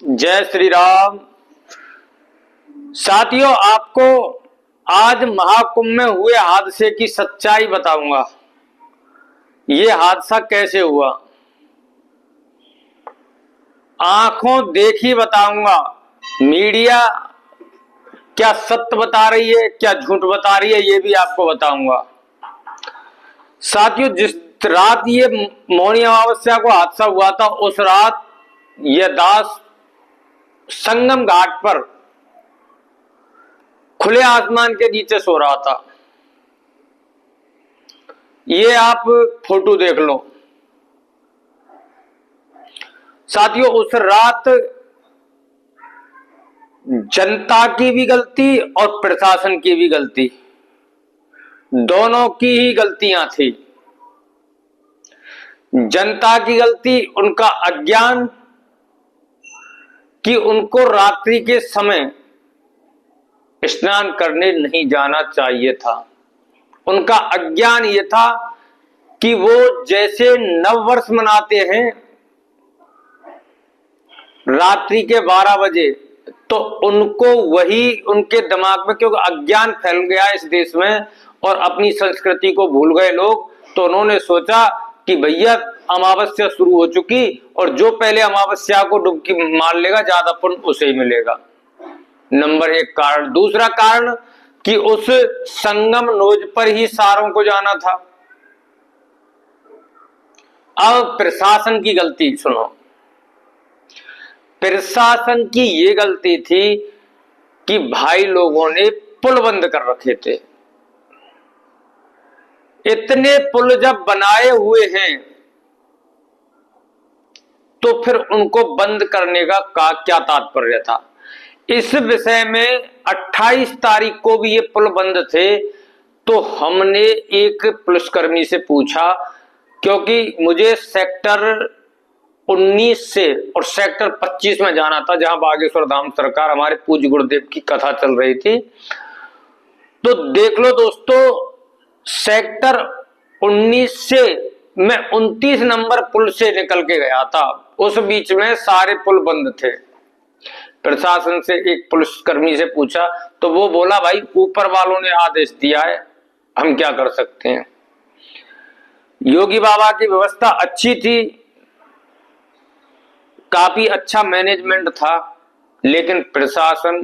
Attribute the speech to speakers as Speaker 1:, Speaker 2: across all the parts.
Speaker 1: जय श्री राम। साथियों, आपको आज महाकुंभ में हुए हादसे की सच्चाई बताऊंगा। ये हादसा कैसे हुआ, आंखों देखी बताऊंगा। मीडिया क्या सत्य बता रही है, क्या झूठ बता रही है, ये भी आपको बताऊंगा। साथियों, जिस रात ये मौनी अमावस्या को हादसा हुआ था, उस रात यह दास संगम घाट पर खुले आसमान के नीचे सो रहा था। ये आप फोटो देख लो। साथियों, उस रात जनता की भी गलती और प्रशासन की भी गलती, दोनों की ही गलतियां थी। जनता की गलती उनका अज्ञान कि उनको रात्रि के समय स्नान करने नहीं जाना चाहिए था। उनका अज्ञान ये था कि वो जैसे नववर्ष मनाते हैं रात्रि के 12 बजे, तो उनको वही उनके दिमाग में, क्योंकि अज्ञान फैल गया इस देश में और अपनी संस्कृति को भूल गए लोग, तो उन्होंने सोचा कि भैया अमावस्या शुरू हो चुकी और जो पहले अमावस्या को डुबकी मार लेगा ज्यादा पुण्य उसे ही मिलेगा। नंबर एक कारण। दूसरा कारण कि उस संगम नोज पर ही सारों को जाना था। अब प्रशासन की गलती सुनो। प्रशासन की ये गलती थी कि भाई लोगों ने पुल बंद कर रखे थे। इतने पुल जब बनाए हुए हैं तो फिर उनको बंद करने का क्या तात्पर्य था। इस विषय में 28 तारीख को भी ये पुल बंद थे, तो हमने एक पुलिसकर्मी से पूछा, क्योंकि मुझे सेक्टर 19 से और सेक्टर 25 में जाना था, जहां बागेश्वर धाम सरकार हमारे पूज्य गुरुदेव की कथा चल रही थी। तो देख लो दोस्तों, सेक्टर 19 से मैं 29 नंबर पुल से निकल के गया था। उस बीच में सारे पुल बंद थे। प्रशासन से एक पुलिसकर्मी से पूछा तो वो बोला, भाई ऊपर वालों ने आदेश दिया है, हम क्या कर सकते हैं। योगी बाबा की व्यवस्था अच्छी थी, काफी अच्छा मैनेजमेंट था, लेकिन प्रशासन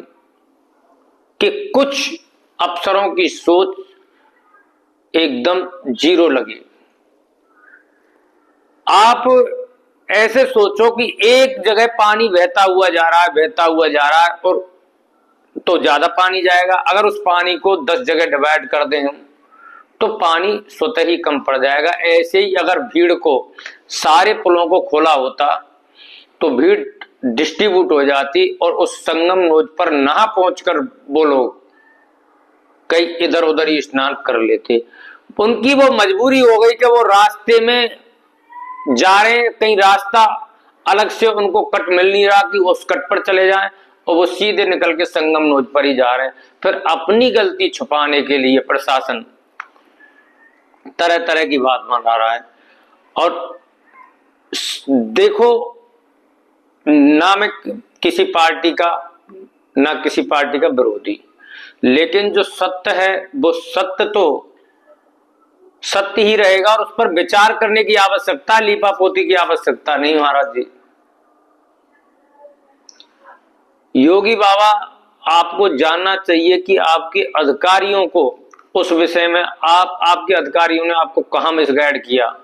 Speaker 1: के कुछ अफसरों की सोच एकदम जीरो लगी। आप ऐसे सोचो कि एक जगह पानी बहता हुआ जा रहा है, बहता हुआ जा रहा है, और तो ज्यादा पानी जाएगा। अगर उस पानी को 10 जगह डिवाइड कर दें हम, तो पानी स्वतः ही कम पड़ जाएगा। ऐसे ही अगर भीड़ को, सारे पुलों को खोला होता तो भीड़ डिस्ट्रीब्यूट हो जाती और उस संगम नोज पर ना पहुंचकर वो लोग कई इधर उधर ही स्नान कर लेते। उनकी वो मजबूरी हो गई कि वो रास्ते में जा रहे हैं, कहीं रास्ता अलग से उनको कट मिल नहीं रहा कि उस कट पर चले जाएं, और वो सीधे निकल के संगम नोज पर ही जा रहे हैं। फिर अपनी गलती छुपाने के लिए प्रशासन तरह तरह की बात बना रहा है। और देखो, ना मैं किसी पार्टी का, ना किसी पार्टी का विरोधी, लेकिन जो सत्य है वो सत्य तो सत्य ही रहेगा और उस पर विचार करने की आवश्यकता, लीपापोती की आवश्यकता नहीं। महाराज जी, योगी बाबा, आपको जानना चाहिए कि आपके अधिकारियों को उस विषय में आपके अधिकारियों ने आपको कहां मिसगाइड किया,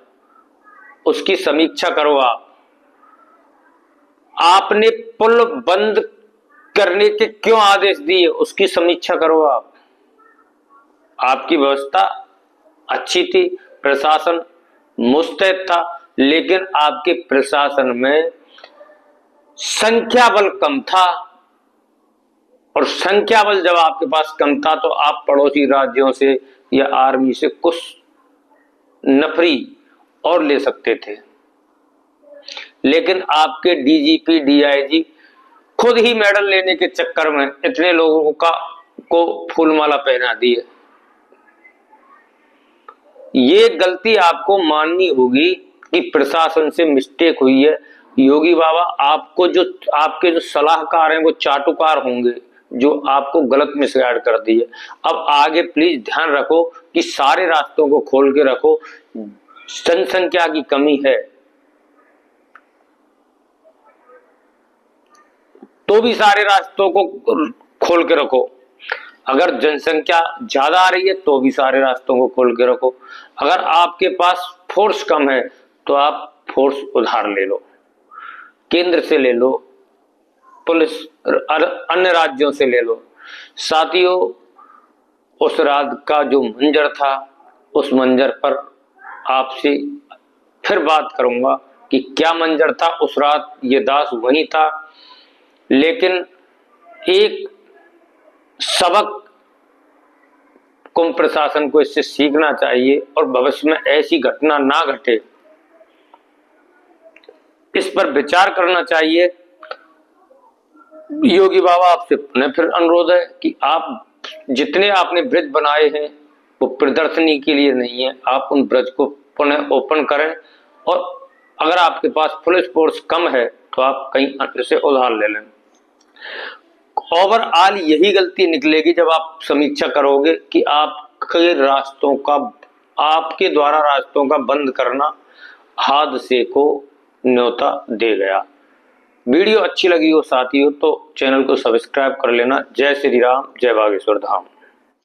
Speaker 1: उसकी समीक्षा करो। आपने पुल बंद करने के क्यों आदेश दिए, उसकी समीक्षा करो। आपकी व्यवस्था अच्छी थी, प्रशासन मुस्तैद था, लेकिन आपके प्रशासन में संख्या बल कम था। और संख्या बल जब आपके पास कम था तो आप पड़ोसी राज्यों से या आर्मी से कुछ नफरी और ले सकते थे, लेकिन आपके डीजीपी डीआईजी खुद ही मेडल लेने के चक्कर में इतने लोगों को फूलमाला पहना दी है। ये गलती आपको माननी होगी कि प्रशासन से मिस्टेक हुई है। योगी बाबा आपको जो आपके जो सलाहकार हैं वो चाटुकार होंगे, जो आपको गलत मिसगाइड कर दिए। अब आगे प्लीज ध्यान रखो कि सारे रास्तों को खोल के रखो। जनसंख्या की कमी है तो भी सारे रास्तों को खोल के रखो। अगर जनसंख्या ज्यादा आ रही है तो भी सारे रास्तों को खोल के रखो। अगर आपके पास फोर्स कम है तो आप फोर्स उधार ले लो, केंद्र से ले लो, पुलिस अन्य राज्यों से ले लो। साथियों, उस रात का जो मंजर था, उस मंजर पर आपसे फिर बात करूंगा कि क्या मंजर था उस रात। ये दास वही था, लेकिन एक सबक कुंभ प्रशासन को इससे सीखना चाहिए और भविष्य में ऐसी घटना ना घटे, इस पर विचार करना चाहिए। योगी बाबा आपसे पुनः फिर अनुरोध है कि आप जितने आपने ब्रिज बनाए हैं वो प्रदर्शनी के लिए नहीं है, आप उन ब्रिज को पुनः ओपन करें। और अगर आपके पास पुलिस फोर्स कम है तो आप कहीं अन्य से उधार ले लें। ओवरऑल यही गलती निकलेगी जब आप समीक्षा करोगे कि आपके रास्तों का, आपके द्वारा रास्तों का बंद करना हादसे को न्योता दे गया। वीडियो अच्छी लगी हो साथियों तो चैनल को सब्सक्राइब कर लेना। जय श्री राम, जय बागेश्वर धाम।